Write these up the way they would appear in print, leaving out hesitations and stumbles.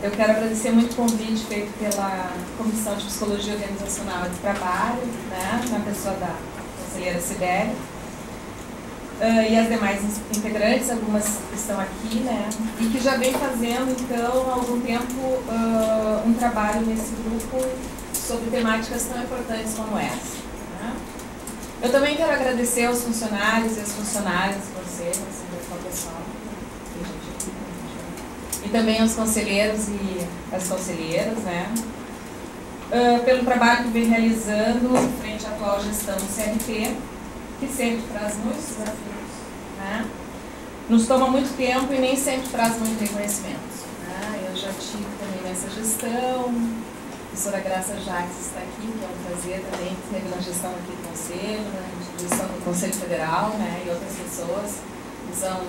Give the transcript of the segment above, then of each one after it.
Eu quero agradecer muito o convite feito pela Comissão de Psicologia Organizacional de Trabalho, né, na pessoa da conselheira Sibeli, e as demais integrantes, algumas que estão aqui, né, e que já vem fazendo, então, há algum tempo, um trabalho nesse grupo sobre temáticas tão importantes como essa. Né. Eu também quero agradecer aos funcionários e às funcionárias do Conselho, ao pessoal, e também aos conselheiros e às conselheiras, né, pelo trabalho que vem realizando frente à atual gestão do CLT, que sempre traz muitos desafios, né, nos toma muito tempo e nem sempre traz muito reconhecimento. Né. Eu já tive também nessa gestão, a professora Graça Jacques está aqui, que é um prazer também, teve na gestão aqui do Conselho, na gestão do Conselho Federal, né, e outras pessoas que são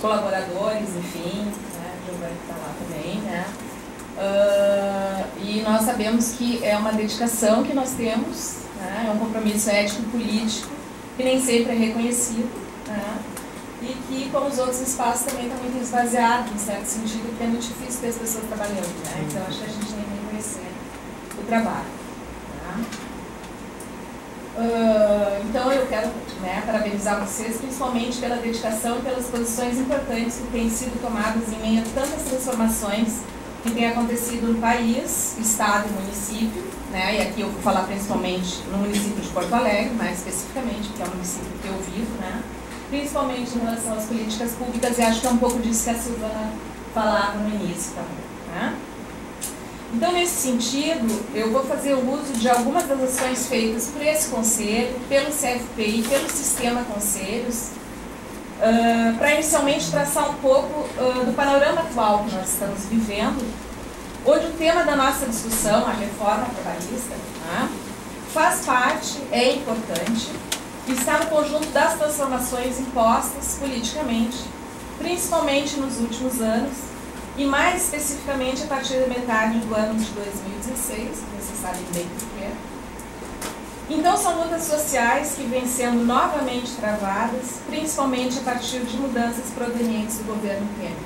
colaboradores, enfim, né, o Giovanni está lá também, né, e nós sabemos que é uma dedicação que nós temos, né, é um compromisso ético-político que nem sempre é reconhecido, né, e que, como os outros espaços, também está muito esvaziado, em certo sentido, porque é muito difícil ter as pessoas trabalhando, né, então acho que a gente tem que reconhecer o trabalho. Então eu quero, né, parabenizar vocês, principalmente pela dedicação e pelas posições importantes que têm sido tomadas em meio a tantas transformações que têm acontecido no país, estado e município, né, e aqui eu vou falar principalmente no município de Porto Alegre, mais especificamente, porque é o município que eu vivo, né, principalmente em relação às políticas públicas, e acho que é um pouco disso que a Silvana falava no início também, né. Então, nesse sentido, eu vou fazer o uso de algumas das ações feitas por esse Conselho, pelo CFP e pelo Sistema Conselhos, para inicialmente traçar um pouco do panorama atual que nós estamos vivendo, onde o tema da nossa discussão, a reforma trabalhista, né, faz parte, é importante, e está no conjunto das transformações impostas politicamente, principalmente nos últimos anos, e mais especificamente a partir da metade do ano de 2016, que vocês sabem bem o que é. Então são lutas sociais que vêm sendo novamente travadas, principalmente a partir de mudanças provenientes do governo Temer.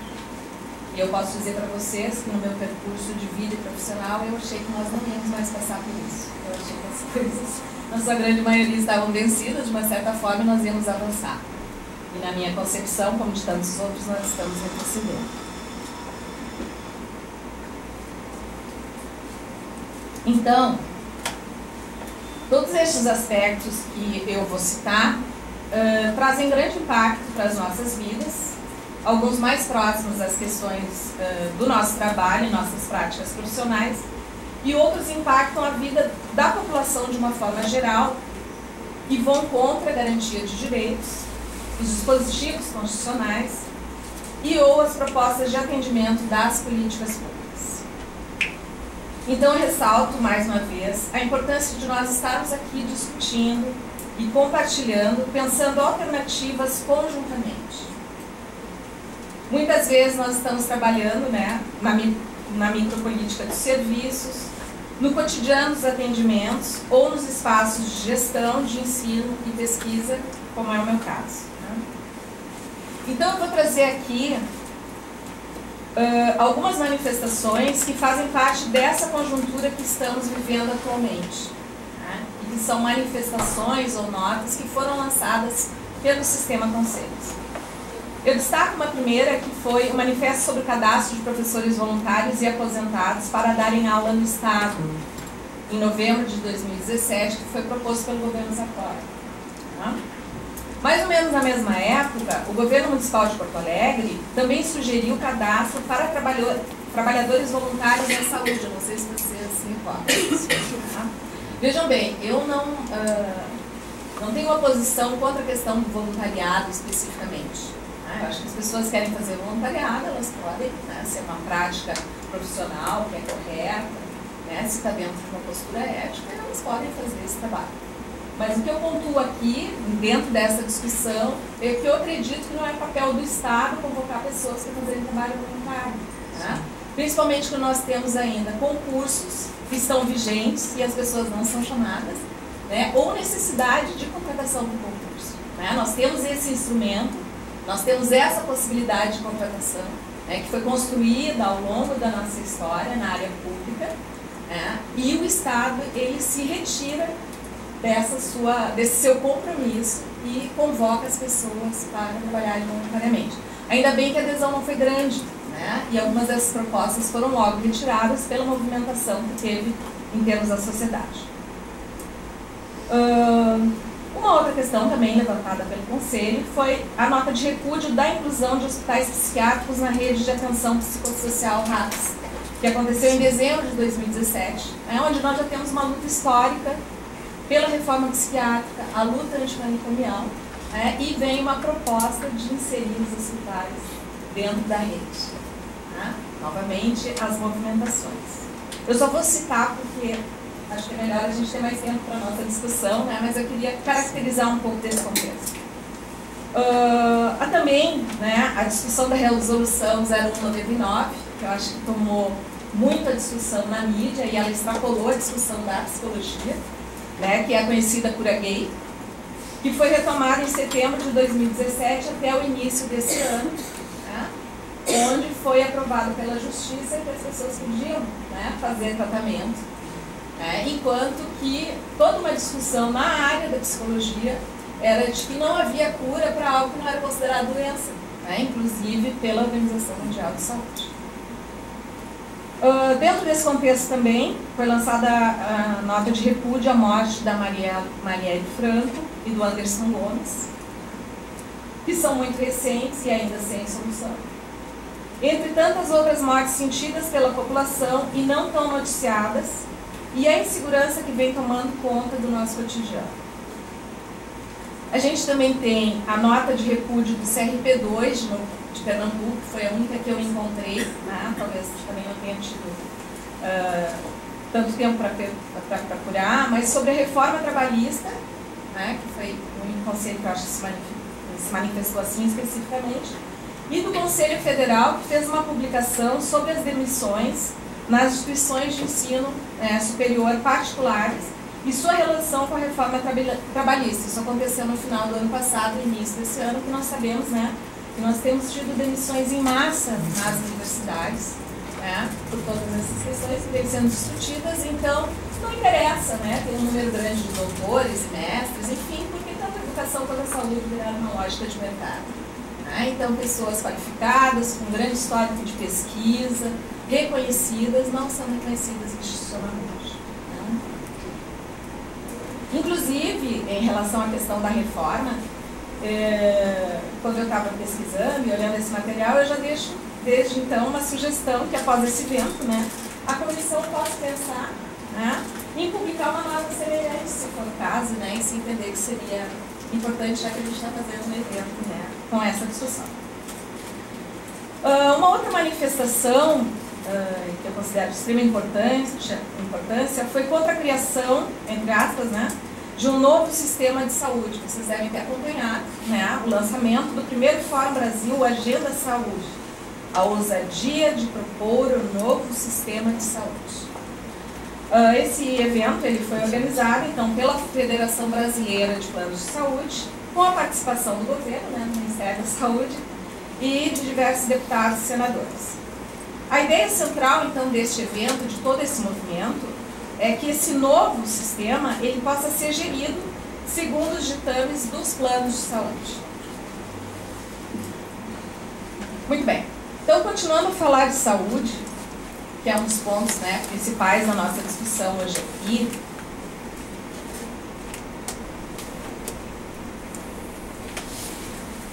E eu posso dizer para vocês que no meu percurso de vida profissional eu achei que nós não íamos mais passar por isso. Eu achei que as coisas, na sua grande maioria, estavam vencidas, de uma certa forma nós íamos avançar. E na minha concepção, como de tantos outros, nós estamos retrocedendo. Então, todos estes aspectos que eu vou citar trazem grande impacto para as nossas vidas, alguns mais próximos às questões do nosso trabalho e nossas práticas profissionais, e outros impactam a vida da população de uma forma geral e vão contra a garantia de direitos, os dispositivos constitucionais e ou as propostas de atendimento das políticas públicas. Então, eu ressalto, mais uma vez, a importância de nós estarmos aqui discutindo e compartilhando, pensando alternativas conjuntamente. Muitas vezes nós estamos trabalhando, né, na micropolítica dos serviços, no cotidiano dos atendimentos ou nos espaços de gestão, de ensino e pesquisa, como é o meu caso. Né? Então, eu vou trazer aqui algumas manifestações que fazem parte dessa conjuntura que estamos vivendo atualmente, né? E que são manifestações ou notas que foram lançadas pelo Sistema Conselhos. Eu destaco uma primeira, que foi o manifesto sobre o cadastro de professores voluntários e aposentados para darem aula no Estado, em novembro de 2017, que foi proposto pelo governo Sartori. Tá? Mais ou menos na mesma época, o governo municipal de Porto Alegre também sugeriu o cadastro para trabalhadores voluntários da saúde. Eu não sei se vocês se recordam disso. Tá? Vejam bem, eu não tenho uma posição contra a questão do voluntariado especificamente. Tá? Eu acho que as pessoas querem fazer voluntariado, elas podem, né, ser uma prática profissional que é correta, né, se está dentro de uma postura ética, elas podem fazer esse trabalho. Mas o que eu pontuo aqui, dentro dessa discussão, é que eu acredito que não é papel do Estado convocar pessoas para fazerem trabalho voluntário. Né? Principalmente quando nós temos ainda concursos que estão vigentes e as pessoas não são chamadas, né? Ou necessidade de contratação do concurso. Né? Nós temos esse instrumento, nós temos essa possibilidade de contratação, que foi construída ao longo da nossa história na área pública, e o Estado ele se retira desse seu compromisso e convoca as pessoas para trabalharem voluntariamente. Ainda bem que a adesão não foi grande, e algumas dessas propostas foram logo retiradas pela movimentação que teve em termos da sociedade. Uma outra questão também levantada pelo Conselho foi a nota de repúdio da inclusão de hospitais psiquiátricos na rede de atenção psicossocial RAPS, que aconteceu em dezembro de 2017, onde nós já temos uma luta histórica pela reforma psiquiátrica, a luta antimanicomial, e vem uma proposta de inserir os hospitais dentro da rede. Novamente, as movimentações. Eu só vou citar porque acho que é melhor a gente ter mais tempo para a nossa discussão, mas eu queria caracterizar um pouco desse contexto. Há também a discussão da resolução 0199, que eu acho que tomou muita discussão na mídia e ela extrapolou a discussão da psicologia, que é a conhecida cura gay, que foi retomada em setembro de 2017 até o início desse ano, onde foi aprovado pela Justiça que as pessoas podiam fazer tratamento, enquanto que toda uma discussão na área da psicologia era de que não havia cura para algo que não era considerado doença, inclusive pela Organização Mundial de Saúde. Dentro desse contexto também foi lançada a nota de repúdio à morte da Marielle Franco e do Anderson Gomes, que são muito recentes e ainda sem solução. Entre tantas outras mortes sentidas pela população e não tão noticiadas, e a insegurança que vem tomando conta do nosso cotidiano. A gente também tem a nota de repúdio do CRP2 de Pernambuco, que foi a única que eu encontrei, talvez também não tenha tido tanto tempo para procurar, mas sobre a reforma trabalhista, que foi o único conselho que eu acho que se manifestou assim especificamente, e do Conselho Federal, que fez uma publicação sobre as demissões nas instituições de ensino superior particulares e sua relação com a reforma trabalhista. Isso aconteceu no final do ano passado, no início desse ano, que nós sabemos que nós temos tido demissões em massa nas universidades, por todas essas questões que vêm sendo discutidas. Então, não interessa, ter um número grande de doutores e mestres, enfim, porque tanto a educação quanto a saúde viraram uma lógica de mercado. Então, pessoas qualificadas, com grande histórico de pesquisa, reconhecidas, não são reconhecidas institucionalmente. Inclusive, em relação à questão da reforma, quando eu estava pesquisando e olhando esse material, eu já deixo, desde então, uma sugestão que, após esse evento, a comissão possa pensar em publicar uma nota semelhante, se for o caso, e se entender que seria importante, já que a gente está fazendo um evento com essa discussão. Uma outra manifestação que eu considero de extrema importância foi contra a criação, entre aspas, de um novo sistema de saúde. Vocês devem ter acompanhado o lançamento do primeiro Fórum Brasil Agenda Saúde, a ousadia de propor um novo sistema de saúde. Esse evento ele foi organizado então pela Federação Brasileira de Planos de Saúde, com a participação do governo, do Ministério da Saúde, e de diversos deputados e senadores. A ideia central, então, deste evento, de todo esse movimento, é que esse novo sistema ele possa ser gerido segundo os ditames dos planos de saúde. Muito bem. Então, continuando a falar de saúde, que é um dos pontos principais da nossa discussão hoje aqui,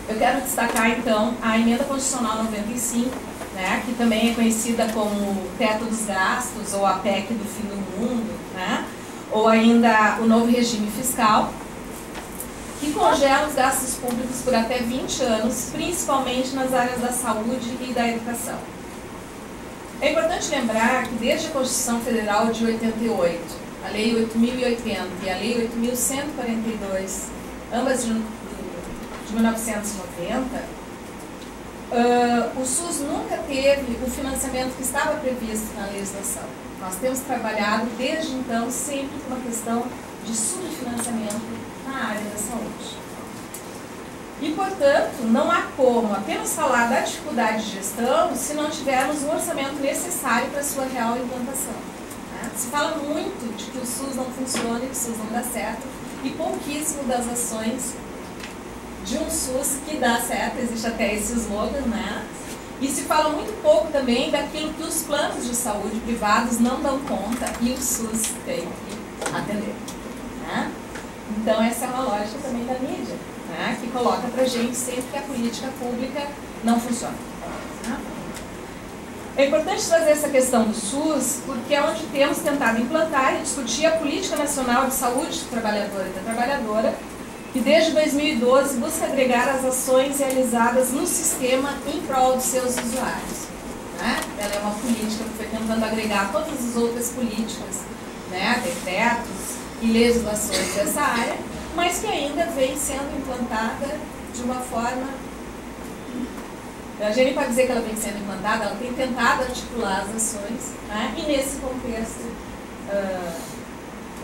eu quero destacar, então, a Emenda Constitucional 95, que também é conhecida como Teto dos Gastos, ou a PEC do Fim do Mundo, ou ainda o novo regime fiscal, que congela os gastos públicos por até 20 anos, principalmente nas áreas da saúde e da educação. É importante lembrar que desde a Constituição Federal de 88, a Lei 8.080 e a Lei 8.142, ambas de 1990, o SUS nunca teve o financiamento que estava previsto na legislação. Nós temos trabalhado desde então sempre com uma questão de subfinanciamento na área da saúde. E, portanto, não há como apenas falar da dificuldade de gestão se não tivermos um orçamento necessário para a sua real implantação. Né? Se fala muito de que o SUS não funciona e que o SUS não dá certo, e pouquíssimo das ações de um SUS que dá certo, existe até esse slogan, né? E se fala muito pouco também daquilo que os planos de saúde privados não dão conta e o SUS tem que atender. Né? Então essa é uma lógica também da mídia, né? Que coloca pra gente sempre que a política pública não funciona. Né? É importante trazer essa questão do SUS porque é onde temos tentado implantar e discutir a Política Nacional de Saúde do Trabalhador e da Trabalhadora, que desde 2012 busca agregar as ações realizadas no sistema em prol dos seus usuários. Né? Ela é uma política que foi tentando agregar todas as outras políticas, né? Decretos e legislações dessa área, mas que ainda vem sendo implantada de uma forma... A gente pode dizer que ela vem sendo implantada, ela tem tentado articular as ações, né? E nesse contexto,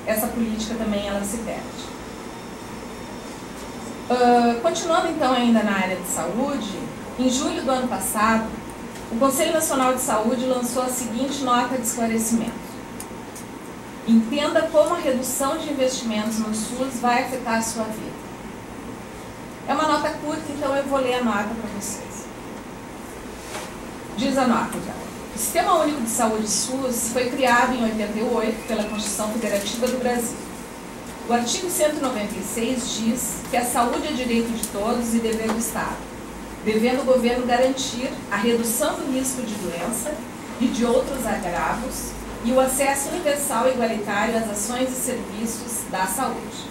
essa política também ela se perde. Continuando então ainda na área de saúde, em julho do ano passado, o Conselho Nacional de Saúde lançou a seguinte nota de esclarecimento. Entenda como a redução de investimentos no SUS vai afetar a sua vida. É uma nota curta, então eu vou ler a nota para vocês. Diz a nota, então. O Sistema Único de Saúde SUS foi criado em 88 pela Constituição Federativa do Brasil. O artigo 196 diz que a saúde é direito de todos e dever do Estado, devendo o governo garantir a redução do risco de doença e de outros agravos e o acesso universal e igualitário às ações e serviços da saúde.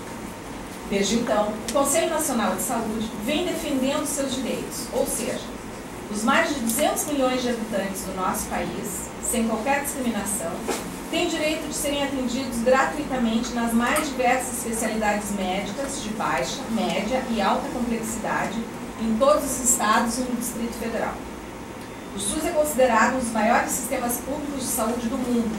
Desde então, o Conselho Nacional de Saúde vem defendendo seus direitos, ou seja, os mais de 200 milhões de habitantes do nosso país, sem qualquer discriminação, têm direito de serem atendidos gratuitamente nas mais diversas especialidades médicas de baixa, média e alta complexidade em todos os estados e no Distrito Federal. O SUS é considerado um dos maiores sistemas públicos de saúde do mundo.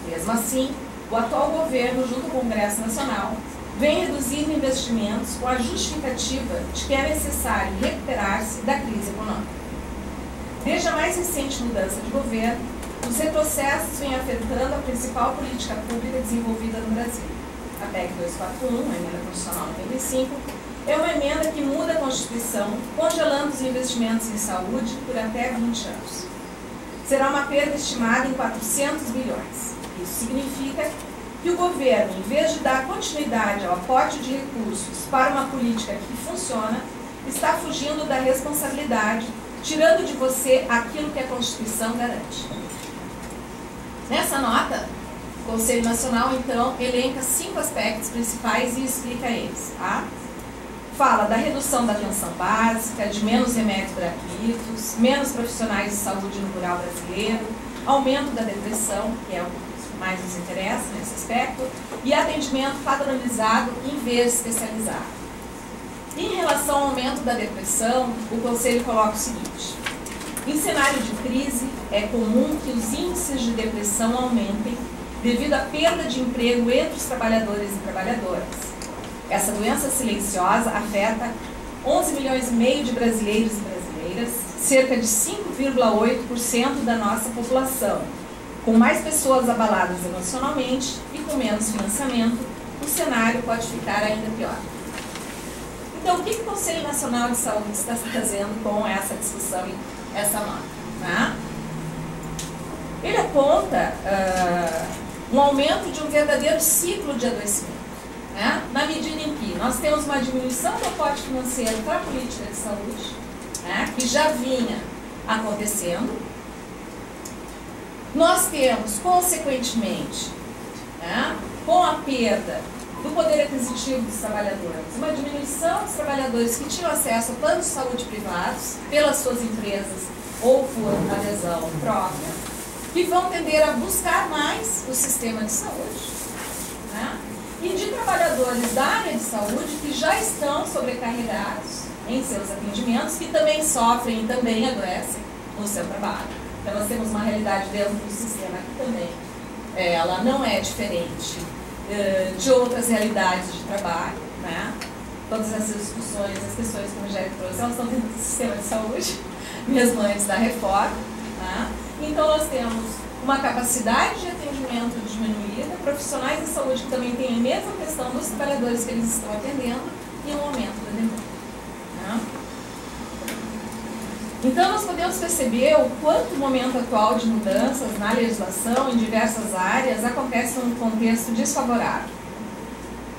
Mesmo assim, o atual governo, junto ao Congresso Nacional, vem reduzindo investimentos com a justificativa de que é necessário recuperar-se da crise econômica. Desde a mais recente mudança de governo, os retrocessos vêm afetando a principal política pública desenvolvida no Brasil. A PEC 241, a Emenda Constitucional 95, é uma emenda que muda a Constituição, congelando os investimentos em saúde por até 20 anos. Será uma perda estimada em 400 bilhões. Isso significa que o governo, em vez de dar continuidade ao aporte de recursos para uma política que funciona, está fugindo da responsabilidade, tirando de você aquilo que a Constituição garante. Nessa nota, o Conselho Nacional, então, elenca 5 aspectos principais e explica eles. Tá? Fala da redução da atenção básica, de menos remédios gratuitos, menos profissionais de saúde no rural brasileiro, aumento da depressão, que é o que mais nos interessa nesse aspecto, e atendimento padronizado em vez de especializado. Em relação ao aumento da depressão, o Conselho coloca o seguinte: em cenário de crise, é comum que os índices de depressão aumentem devido à perda de emprego entre os trabalhadores e trabalhadoras. Essa doença silenciosa afeta 11 milhões e meio de brasileiros e brasileiras, cerca de 5,8% da nossa população. Com mais pessoas abaladas emocionalmente e com menos financiamento, o cenário pode ficar ainda pior. Então, o que o Conselho Nacional de Saúde está fazendo com essa discussão e essa nota? Né? Ele aponta um aumento de um verdadeiro ciclo de adoecimento. Né? Na medida em que nós temos uma diminuição do aporte financeiro para a política de saúde, né, que já vinha acontecendo, nós temos, consequentemente, né, com a perda do poder aquisitivo dos trabalhadores, uma diminuição dos trabalhadores que tinham acesso a planos de saúde privados pelas suas empresas ou por adesão própria, que vão tender a buscar mais o sistema de saúde. Né? E de trabalhadores da área de saúde que já estão sobrecarregados em seus atendimentos, que também sofrem e também adoecem no seu trabalho. Então nós temos uma realidade dentro do sistema que também ela não é diferente de outras realidades de trabalho, né? todas essas discussões, as questões que o Rogério trouxe, elas estão dentro do sistema de saúde, mesmo antes da reforma. Tá? Então, nós temos uma capacidade de atendimento diminuída, profissionais de saúde que também têm a mesma questão dos trabalhadores que eles estão atendendo e um aumento da demanda. Tá? Então, nós podemos perceber o quanto o momento atual de mudanças na legislação em diversas áreas acontece num contexto desfavorável.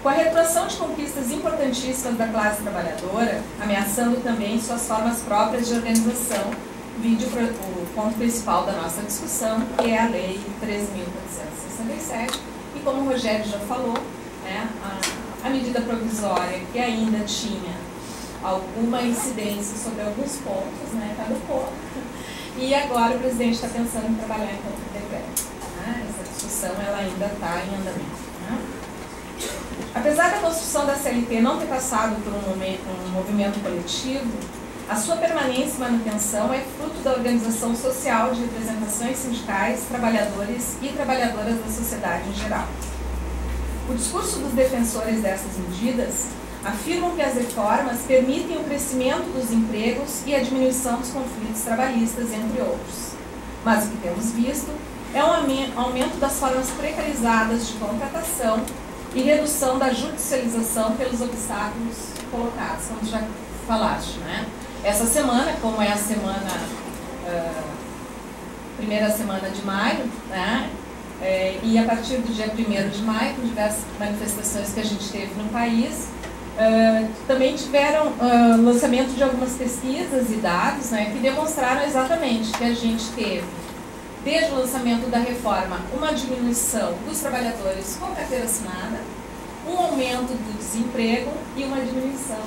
Com a retroação de conquistas importantíssimas da classe trabalhadora, ameaçando também suas formas próprias de organização, vide o ponto principal da nossa discussão, que é a Lei 13.467, e como o Rogério já falou, né, a medida provisória que ainda tinha alguma incidência sobre alguns pontos, né, caducou, e agora o presidente está pensando em trabalhar em outro decreto. Né? Essa discussão ela ainda está em andamento. Né? Apesar da construção da CLT não ter passado por um movimento coletivo, a sua permanência e manutenção é fruto da organização social de representações sindicais, trabalhadores e trabalhadoras da sociedade em geral. O discurso dos defensores dessas medidas afirmam que as reformas permitem o crescimento dos empregos e a diminuição dos conflitos trabalhistas, entre outros. Mas o que temos visto é um aumento das formas precarizadas de contratação e redução da judicialização pelos obstáculos colocados, como já falaste, né? Essa semana, como é a semana, primeira semana de maio, né? E a partir do dia 1º de maio, com diversas manifestações que a gente teve no país, também tiveram lançamento de algumas pesquisas e dados, né, que demonstraram exatamente que a gente teve, desde o lançamento da reforma, uma diminuição dos trabalhadores com carteira assinada, um aumento do desemprego e uma diminuição,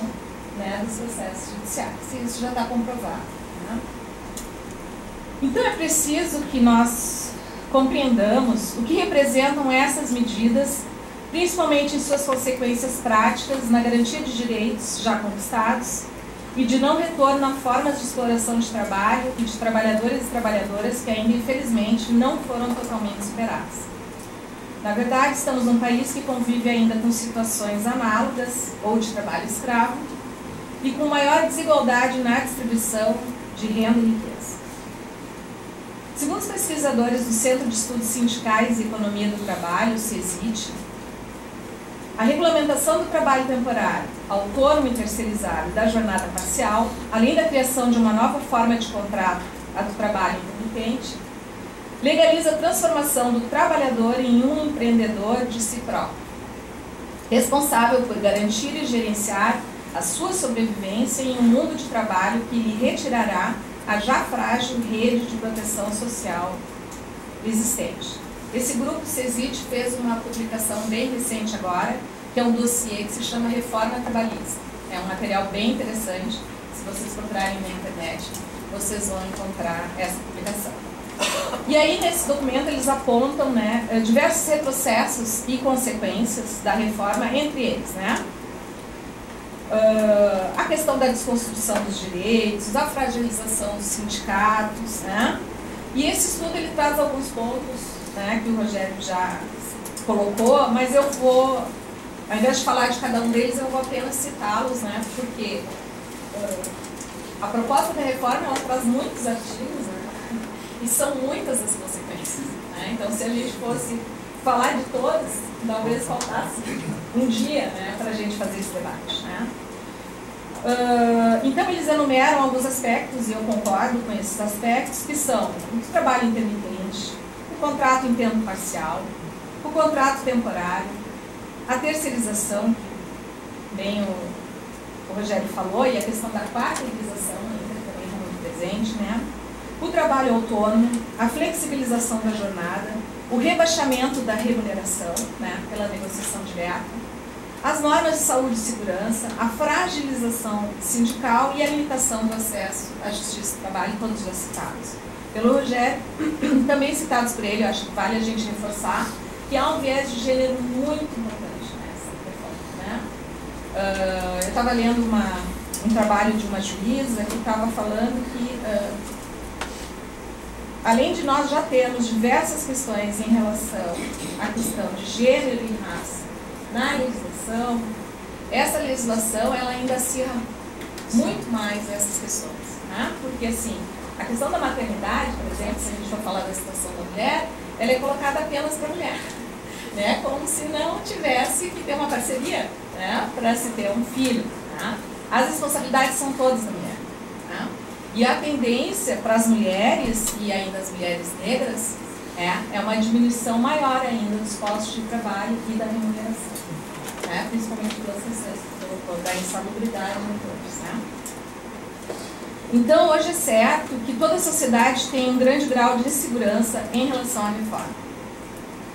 né, dos processos judiciais. Isso já está comprovado. Né? Então é preciso que nós compreendamos o que representam essas medidas, principalmente em suas consequências práticas na garantia de direitos já conquistados e de não retorno a formas de exploração de trabalho e de trabalhadores e trabalhadoras que ainda, infelizmente, não foram totalmente superadas. Na verdade, estamos num país que convive ainda com situações análogas ou de trabalho escravo e com maior desigualdade na distribuição de renda e riqueza. Segundo os pesquisadores do Centro de Estudos Sindicais e Economia do Trabalho, CESIT, a regulamentação do trabalho temporário, autônomo e terceirizado e da jornada parcial, além da criação de uma nova forma de contrato, a do trabalho intermitente, legaliza a transformação do trabalhador em um empreendedor de si próprio, responsável por garantir e gerenciar a sua sobrevivência em um mundo de trabalho que lhe retirará a já frágil rede de proteção social existente. Esse grupo CESIT fez uma publicação bem recente agora, que é um dossiê que se chama Reforma Trabalhista. É um material bem interessante, se vocês procurarem na internet, vocês vão encontrar essa publicação. E aí, nesse documento, eles apontam, né, diversos retrocessos e consequências da reforma, entre eles, né? A questão da desconstrução dos direitos, a fragilização dos sindicatos, né? E esse estudo ele traz alguns pontos, né, que o Rogério já colocou, mas eu vou, ao invés de falar de cada um deles, eu vou apenas citá-los, né? Porque a proposta da reforma ela traz muitos artigos, né? E são muitas as consequências, né? Então, se a gente fosse falar de todas, talvez faltasse um dia, né, para a gente fazer esse debate, né? Então, eles enumeram alguns aspectos, e eu concordo com esses aspectos, que são o trabalho intermitente, o contrato em tempo parcial, o contrato temporário, a terceirização, que bem o Rogério falou, e a questão da quarteirização ainda também está muito presente, né? O trabalho autônomo, a flexibilização da jornada, o rebaixamento da remuneração, né, pela negociação direta, as normas de saúde e segurança, a fragilização sindical e a limitação do acesso à justiça do trabalho, todos já citados pelo Rogério, também citados por ele. Eu acho que vale a gente reforçar que há um viés de gênero muito importante nessa reforma, né? Eu estava lendo um trabalho de uma juíza que estava falando que além de nós já termos diversas questões em relação à questão de gênero e raça na legislação, essa legislação ela ainda acirra muito mais essas questões, né? Porque assim, a questão da maternidade, por exemplo, se a gente for falar da situação da mulher, ela é colocada apenas para a mulher, né? Como se não tivesse que ter uma parceria, né? Para se ter um filho, né? As responsabilidades são todas da mulher, né? E a tendência para as mulheres, e ainda as mulheres negras, é uma diminuição maior ainda dos postos de trabalho e da remuneração, né? Principalmente pelas questões da insalubridade e outros, né? Então, hoje é certo que toda a sociedade tem um grande grau de insegurança em relação à reforma.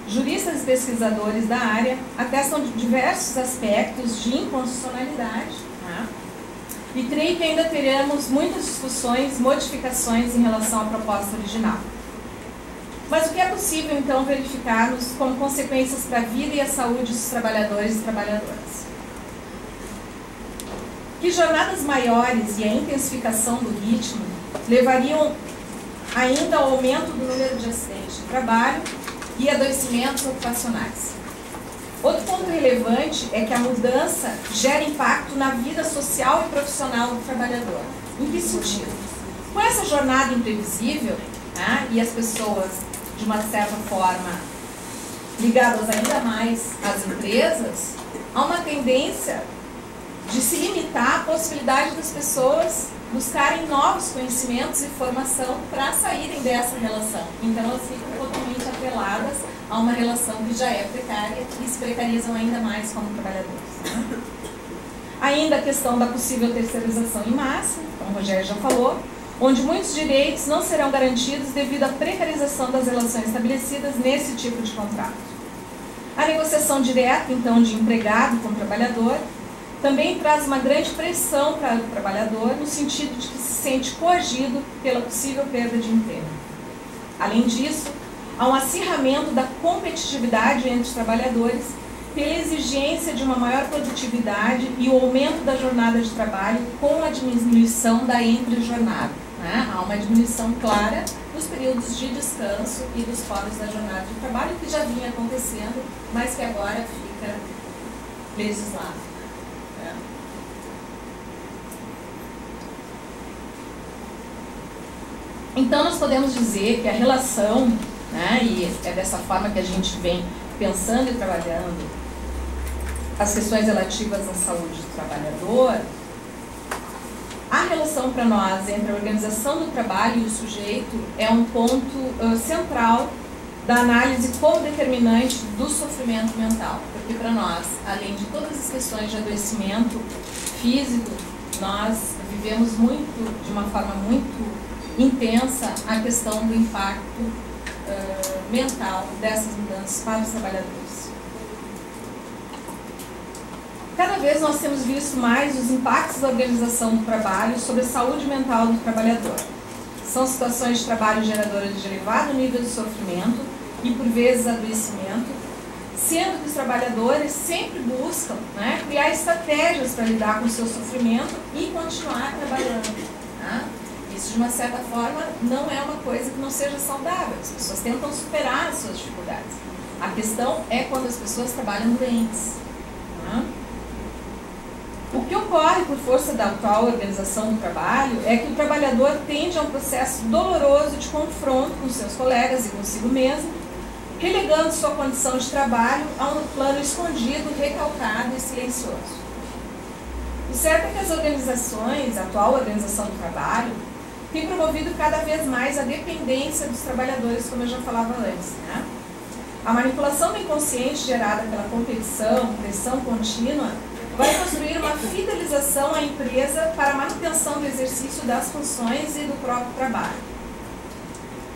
Juristas e pesquisadores da área atestam de diversos aspectos de inconstitucionalidade, né? E creio que ainda teremos muitas discussões, modificações em relação à proposta original. Mas o que é possível, então, verificarmos como consequências para a vida e a saúde dos trabalhadores e trabalhadoras? Que jornadas maiores e a intensificação do ritmo levariam ainda ao aumento do número de acidentes de trabalho e adoecimentos ocupacionais. Outro ponto relevante é que a mudança gera impacto na vida social e profissional do trabalhador. Em que sentido? Com essa jornada imprevisível, né, e as pessoas, de uma certa forma, ligadas ainda mais às empresas, há uma tendência de se limitar à possibilidade das pessoas buscarem novos conhecimentos e formação para saírem dessa relação. Então, elas ficam totalmente atreladas a uma relação que já é precária e se precarizam ainda mais como trabalhadores, né? Ainda a questão da possível terceirização em massa, como o Rogério já falou, onde muitos direitos não serão garantidos devido à precarização das relações estabelecidas nesse tipo de contrato. A negociação direta, então, de empregado com trabalhador, também traz uma grande pressão para o trabalhador, no sentido de que se sente coagido pela possível perda de emprego. Além disso, há um acirramento da competitividade entre os trabalhadores pela exigência de uma maior produtividade e o aumento da jornada de trabalho com a diminuição da entre-jornada, né? Há uma diminuição clara dos períodos de descanso e dos foros da jornada de trabalho, que já vinha acontecendo, mas que agora fica legislado. Então, nós podemos dizer que a relação, né, e é dessa forma que a gente vem pensando e trabalhando as questões relativas à saúde do trabalhador, a relação para nós entre a organização do trabalho e o sujeito é um ponto central da análise como determinante do sofrimento mental. Porque para nós, além de todas as questões de adoecimento físico, nós vivemos muito, de uma forma muito intensa, a questão do impacto mental dessas mudanças para os trabalhadores. Cada vez nós temos visto mais os impactos da organização do trabalho sobre a saúde mental do trabalhador. São situações de trabalho geradoras de elevado nível de sofrimento e, por vezes, adoecimento, sendo que os trabalhadores sempre buscam, né, criar estratégias para lidar com o seu sofrimento e continuar trabalhando, né? Isso, de uma certa forma, não é uma coisa que não seja saudável. As pessoas tentam superar as suas dificuldades. A questão é quando as pessoas trabalham doentes, né? O que ocorre por força da atual organização do trabalho é que o trabalhador tende a um processo doloroso de confronto com seus colegas e consigo mesmo, relegando sua condição de trabalho a um plano escondido, recalcado e silencioso. O certo é que as organizações, a atual organização do trabalho, tem promovido cada vez mais a dependência dos trabalhadores, como eu já falava antes, né? A manipulação do inconsciente gerada pela competição, pressão contínua, vai construir uma fidelização à empresa para a manutenção do exercício das funções e do próprio trabalho.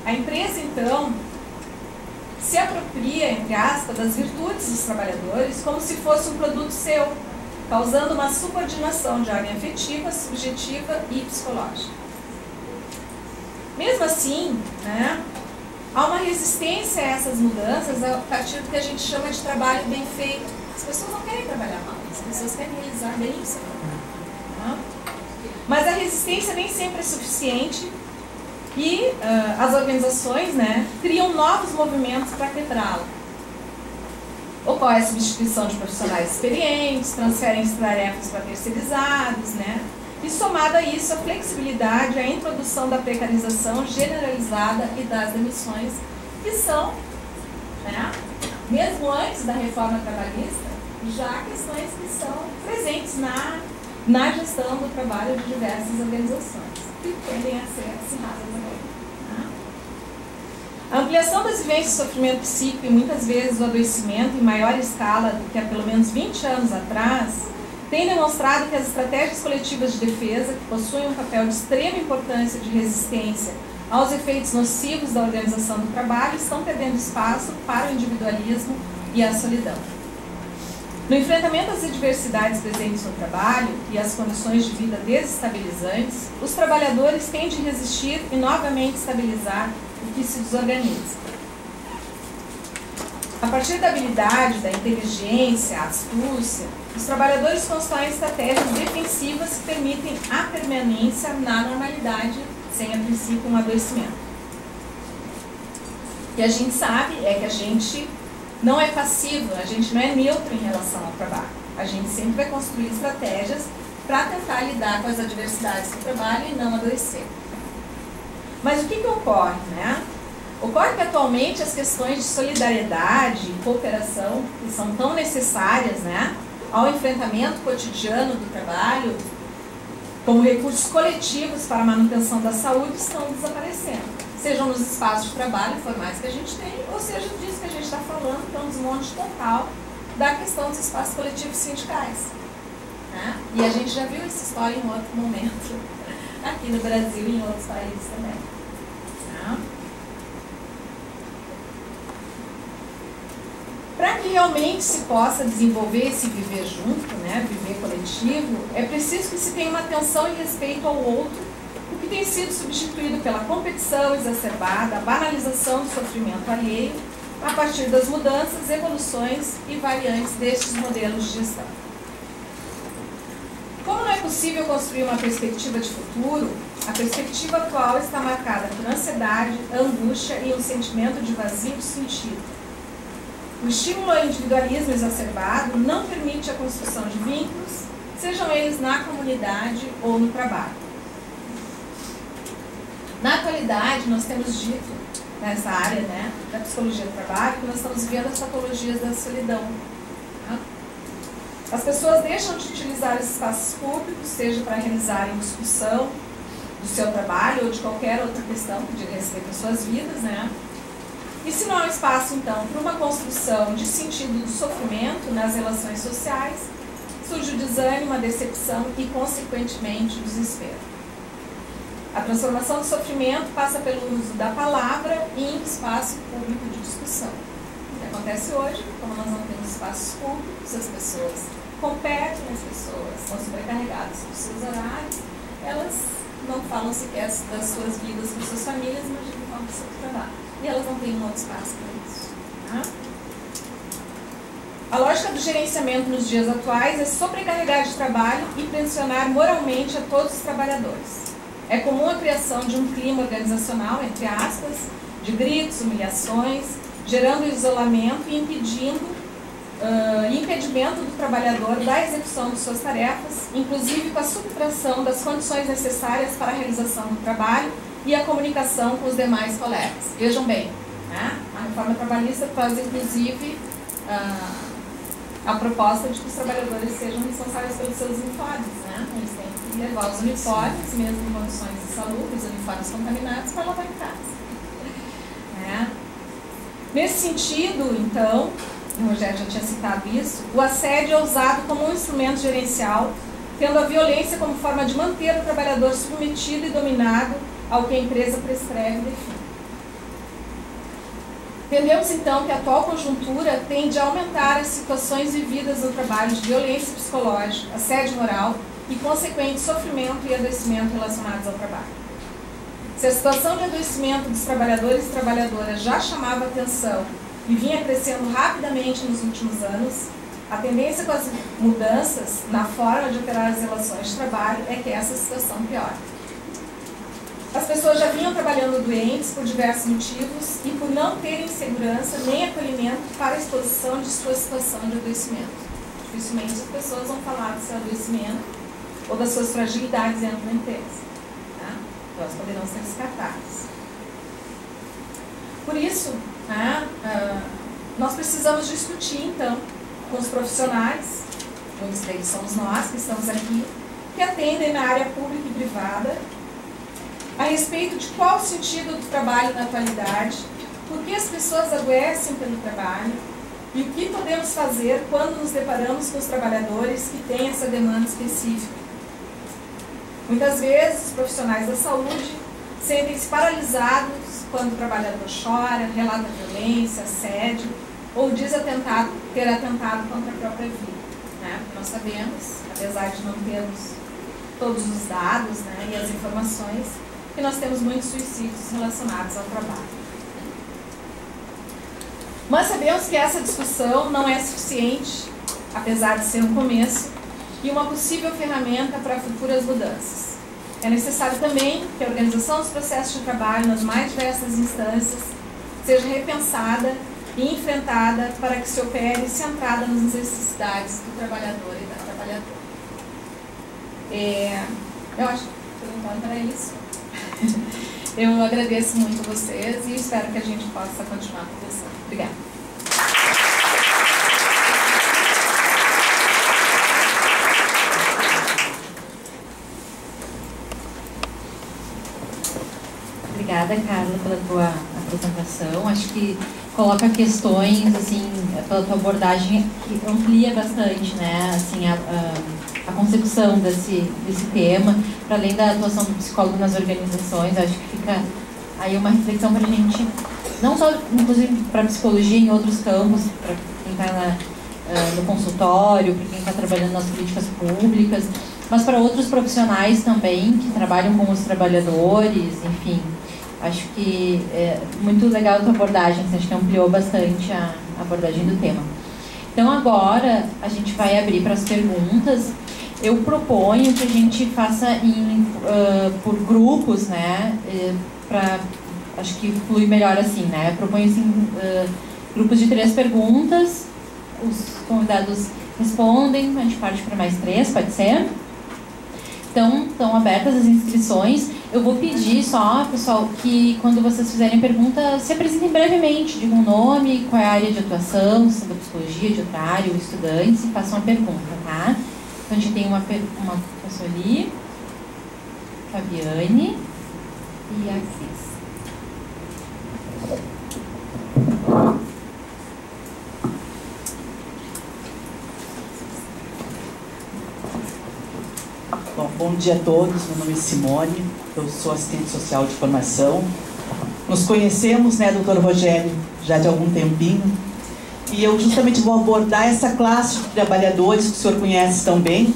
A empresa, então, se apropria, entre aspas, das virtudes dos trabalhadores como se fosse um produto seu, causando uma subordinação de ordem afetiva, subjetiva e psicológica. Mesmo assim, né, há uma resistência a essas mudanças a partir do que a gente chama de trabalho bem feito. As pessoas não querem trabalhar mal, as pessoas querem realizar bem o seu trabalho. Mas a resistência nem sempre é suficiente e as organizações, né, criam novos movimentos para quebrá-la. Ocorre a substituição de profissionais experientes, transferem-se tarefas para terceirizados, né? E somado a isso, a flexibilidade, a introdução da precarização generalizada e das demissões, que são, né, mesmo antes da reforma trabalhista, já questões que são presentes na gestão do trabalho de diversas organizações, que tendem a ser acirradas também. Né? A ampliação das vivências de sofrimento psíquico e muitas vezes o adoecimento em maior escala do que há pelo menos 20 anos atrás, tem demonstrado que as estratégias coletivas de defesa, que possuem um papel de extrema importância de resistência aos efeitos nocivos da organização do trabalho, estão perdendo espaço para o individualismo e a solidão. No enfrentamento às adversidades presentes no trabalho e às condições de vida desestabilizantes, os trabalhadores têm de resistir e novamente estabilizar o que se desorganiza. A partir da habilidade, da inteligência, astúcia, os trabalhadores constroem estratégias defensivas que permitem a permanência na normalidade, sem a princípio um adoecimento. O que a gente sabe é que a gente não é passivo, a gente não é neutro em relação ao trabalho. A gente sempre vai construir estratégias para tentar lidar com as adversidades do trabalho e não adoecer. Mas o que ocorre, né? Ocorre que atualmente as questões de solidariedade e cooperação, que são tão necessárias, né, ao enfrentamento cotidiano do trabalho, como recursos coletivos para a manutenção da saúde, estão desaparecendo. Sejam nos espaços de trabalho formais que a gente tem, ou seja disso que a gente está falando, que é um desmonte total da questão dos espaços coletivos sindicais. Né? E a gente já viu essa história em outro momento, aqui no Brasil e em outros países também. Tá? Para que realmente se possa desenvolver esse viver junto, né, viver coletivo, é preciso que se tenha uma atenção e respeito ao outro, o que tem sido substituído pela competição exacerbada, a banalização do sofrimento alheio, a partir das mudanças, evoluções e variantes destes modelos de gestão. Como não é possível construir uma perspectiva de futuro, a perspectiva atual está marcada por ansiedade, angústia e um sentimento de vazio de sentido. O estímulo ao individualismo exacerbado não permite a construção de vínculos, sejam eles na comunidade ou no trabalho. Na atualidade, nós temos dito, nessa área, né, da psicologia do trabalho, que nós estamos vivendo as patologias da solidão. Tá? As pessoas deixam de utilizar os espaços públicos, seja para realizarem discussão do seu trabalho ou de qualquer outra questão que diga respeito às suas vidas, né? E se não há espaço, então, para uma construção de sentido do sofrimento nas relações sociais, surge o desânimo, a decepção e, consequentemente, o desespero. A transformação do sofrimento passa pelo uso da palavra em espaço público de discussão. O que acontece hoje, como nós não temos espaços públicos, as pessoas competem, as pessoas estão sobrecarregadas dos seus horários, elas não falam sequer das suas vidas com suas famílias, mas de falam do seu trabalho. E elas não têm um outro espaço para isso. Tá? A lógica do gerenciamento nos dias atuais é sobrecarregar de trabalho e pressionar moralmente a todos os trabalhadores. É comum a criação de um clima organizacional, entre aspas, de gritos, humilhações, gerando isolamento e impedimento do trabalhador da execução de suas tarefas, inclusive com a subtração das condições necessárias para a realização do trabalho e a comunicação com os demais colegas. Vejam bem, né? A reforma trabalhista traz, inclusive, a proposta de que os trabalhadores sejam responsáveis pelos seus uniformes, né? Eles têm que levar os uniformes, mesmo em condições insalubres, uniformes contaminados, para lavar em casa. Né? Nesse sentido, então, o Rogério já tinha citado isso, o assédio é usado como um instrumento gerencial, tendo a violência como forma de manter o trabalhador submetido e dominado ao que a empresa prescreve e define. Entendemos, então, que a atual conjuntura tende a aumentar as situações vividas no trabalho de violência psicológica, assédio moral e consequente sofrimento e adoecimento relacionados ao trabalho. Se a situação de adoecimento dos trabalhadores e trabalhadoras já chamava atenção e vinha crescendo rapidamente nos últimos anos, a tendência com as mudanças na forma de operar as relações de trabalho é que essa situação piore. As pessoas já vinham trabalhando doentes por diversos motivos e por não terem segurança nem acolhimento para a exposição de sua situação de adoecimento. Dificilmente as pessoas vão falar do seu adoecimento ou das suas fragilidades dentro da empresa. Tá? Elas poderão ser descartadas. Por isso, nós precisamos discutir, então, com os profissionais, muitos deles somos nós que estamos aqui, que atendem na área pública e privada, a respeito de qual o sentido do trabalho na atualidade, por que as pessoas adoecem pelo trabalho e o que podemos fazer quando nos deparamos com os trabalhadores que têm essa demanda específica. Muitas vezes, os profissionais da saúde sentem-se paralisados quando o trabalhador chora, relata violência, assédio ou diz ter atentado contra a própria vida. Né? Nós sabemos, apesar de não termos todos os dados, né, e as informações, que nós temos muitos suicídios relacionados ao trabalho. Mas sabemos que essa discussão não é suficiente, apesar de ser um começo, e uma possível ferramenta para futuras mudanças. É necessário também que a organização dos processos de trabalho nas mais diversas instâncias seja repensada e enfrentada para que se opere centrada nas necessidades do trabalhador e da trabalhadora. Eu acho que por enquanto era isso. Eu agradeço muito a vocês e espero que a gente possa continuar conversando. Obrigada. Obrigada, Carla, pela tua apresentação. Acho que coloca questões, assim, pela tua abordagem, que amplia bastante, né, assim, a concepção desse tema, para além da atuação do psicólogo nas organizações. Acho que fica aí uma reflexão para a gente, não só, inclusive, para a psicologia em outros campos, para quem está no consultório, para quem está trabalhando nas políticas públicas, mas para outros profissionais também, que trabalham com os trabalhadores, enfim. Acho que é muito legal a tua abordagem, acho que ampliou bastante a abordagem do tema. Então agora a gente vai abrir para as perguntas. Eu proponho que a gente faça por grupos, né, acho que flui melhor assim, né. Eu proponho assim, grupos de 3 perguntas, os convidados respondem, a gente parte para mais 3, pode ser? Então, estão abertas as inscrições. Eu vou pedir só, pessoal, que quando vocês fizerem pergunta, se apresentem brevemente, digam o nome, qual é a área de atuação, se é da psicologia, de outra área, ou estudantes, e façam a pergunta, tá? Então, a gente tem uma pessoa ali, Fabiane e a Cris. Bom dia a todos, meu nome é Simone, eu sou assistente social de formação. Nos conhecemos, né, doutor Rogério, já de algum tempinho, e eu justamente vou abordar essa classe de trabalhadores que o senhor conhece tão bem,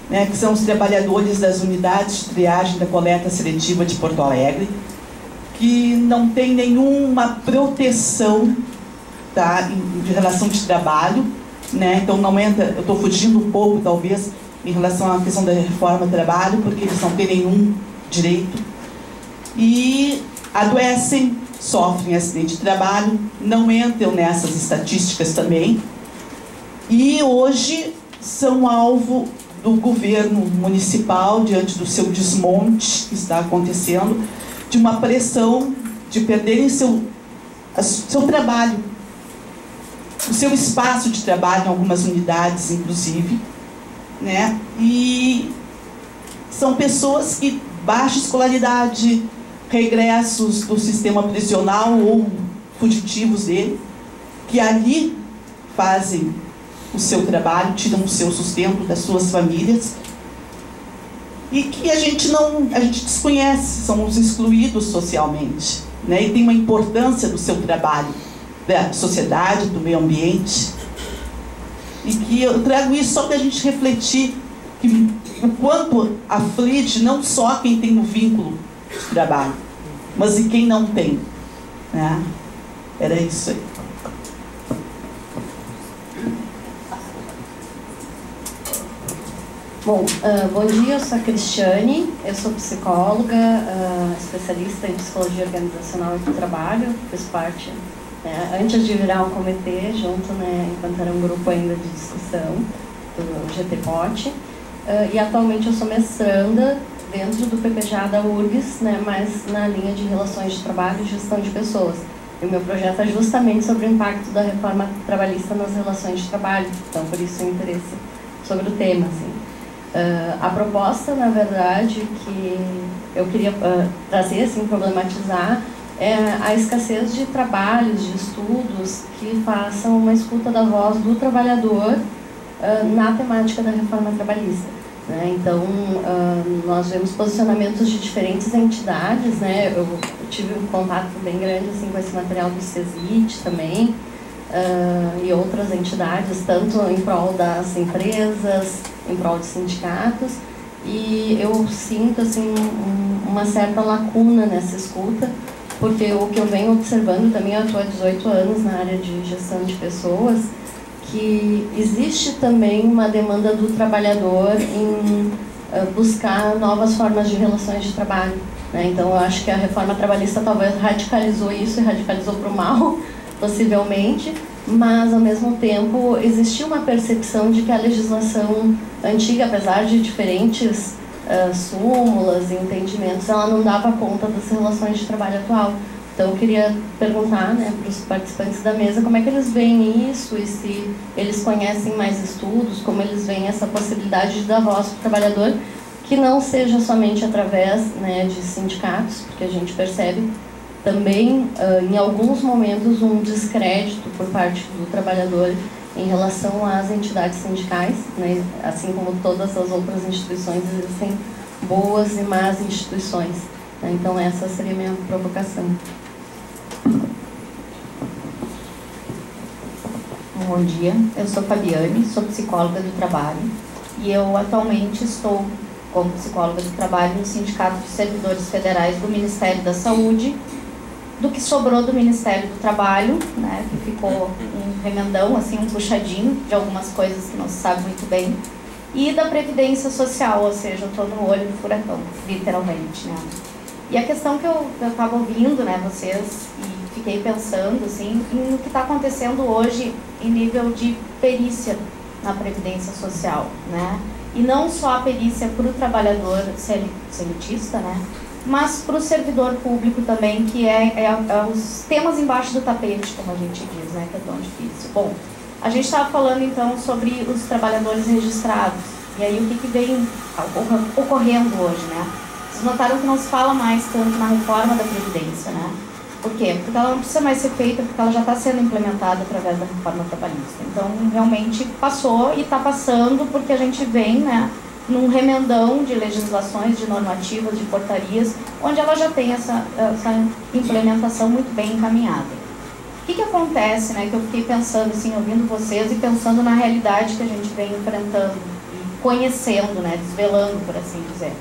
né, que são os trabalhadores das unidades de triagem da coleta seletiva de Porto Alegre, que não tem nenhuma proteção, tá, de relação de trabalho, né, então não entra, eu estou fugindo um pouco, talvez, em relação à questão da reforma do trabalho, porque eles não têm nenhum direito e adoecem, sofrem acidente de trabalho, não entram nessas estatísticas também, e hoje são alvo do governo municipal, diante do seu desmonte que está acontecendo, de uma pressão de perderem seu trabalho, o seu espaço de trabalho em algumas unidades, inclusive, né? E são pessoas que baixa escolaridade, regressos do sistema prisional ou fugitivos dele, que ali fazem o seu trabalho, tiram o seu sustento das suas famílias, e que a gente desconhece, são os excluídos socialmente, né? E tem uma importância do seu trabalho, da sociedade, do meio ambiente. E que eu trago isso só para a gente refletir que o quanto aflige não só quem tem o vínculo de trabalho, mas e quem não tem, né? Era isso aí. Bom, bom dia, eu sou a Cristiane, eu sou psicóloga, especialista em psicologia organizacional e do trabalho, fiz parte, antes de virar um comitê, junto, enquanto era um grupo ainda de discussão, do GTPOT, e atualmente eu sou mestranda dentro do PPGA da URGS, mas na linha de relações de trabalho e gestão de pessoas. E o meu projeto é justamente sobre o impacto da reforma trabalhista nas relações de trabalho, então por isso o interesse sobre o tema, assim. A proposta, na verdade, que eu queria trazer, assim, problematizar, é a escassez de trabalhos, de estudos que façam uma escuta da voz do trabalhador na temática da reforma trabalhista. Então, nós vemos posicionamentos de diferentes entidades, eu tive um contato bem grande assim, com esse material do CESIT também, e outras entidades, tanto em prol das empresas, em prol de sindicatos, e eu sinto assim, uma certa lacuna nessa escuta, porque o que eu venho observando também, eu estou há 18 anos na área de gestão de pessoas, que existe também uma demanda do trabalhador em buscar novas formas de relações de trabalho. Então, eu acho que a reforma trabalhista talvez radicalizou isso, e radicalizou para o mal, possivelmente, mas, ao mesmo tempo, existia uma percepção de que a legislação antiga, apesar de diferentes súmulas e entendimentos, ela não dava conta das relações de trabalho atual. Então, eu queria perguntar para os participantes da mesa como é que eles veem isso e se eles conhecem mais estudos, como eles veem essa possibilidade de dar voz para o trabalhador, que não seja somente através de sindicatos, porque a gente percebe também, em alguns momentos, um descrédito por parte do trabalhador em relação às entidades sindicais, assim como todas as outras instituições, existem boas e más instituições. Então, essa seria a minha provocação. Bom dia, eu sou Fabiane, sou psicóloga do trabalho e eu atualmente estou como psicóloga do trabalho no Sindicato de Servidores Federais do Ministério da Saúde, do que sobrou do Ministério do Trabalho, que ficou um remendão, assim, um puxadinho de algumas coisas que não se sabe muito bem, e da Previdência Social, ou seja, eu estou no olho do furacão, literalmente, E a questão que eu estava ouvindo, vocês, e fiquei pensando, assim, em o que está acontecendo hoje em nível de perícia na Previdência Social, E não só a perícia para o trabalhador selutista, mas para o servidor público também, que é os temas embaixo do tapete, como a gente diz, que é tão difícil. Bom, a gente estava falando, então, sobre os trabalhadores registrados, e aí o que vem ocorrendo hoje, Vocês notaram que não se fala mais tanto na reforma da Previdência, Por quê? Porque ela não precisa mais ser feita, porque ela já está sendo implementada através da reforma trabalhista. Então, realmente passou e está passando porque a gente vem, num remendão de legislações, de normativas, de portarias, onde ela já tem essa implementação muito bem encaminhada. O que acontece, que eu fiquei pensando, assim, ouvindo vocês e pensando na realidade que a gente vem enfrentando e conhecendo, desvelando, por assim dizer.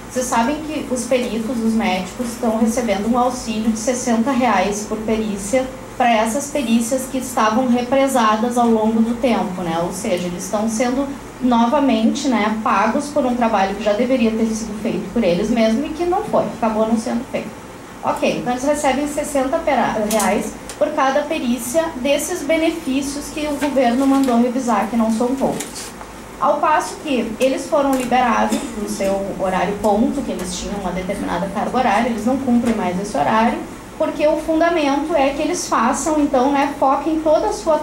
Vocês sabem que os peritos, os médicos, estão recebendo um auxílio de R$60 por perícia para essas perícias que estavam represadas ao longo do tempo, Ou seja, eles estão sendo novamente, pagos por um trabalho que já deveria ter sido feito por eles mesmos e que não foi, acabou não sendo feito. Ok, então eles recebem R$60 por cada perícia desses benefícios que o governo mandou revisar, que não são poucos. Ao passo que eles foram liberados do seu horário ponto, que eles tinham uma determinada carga horária, eles não cumprem mais esse horário, porque o fundamento é que eles façam, então, foquem toda a sua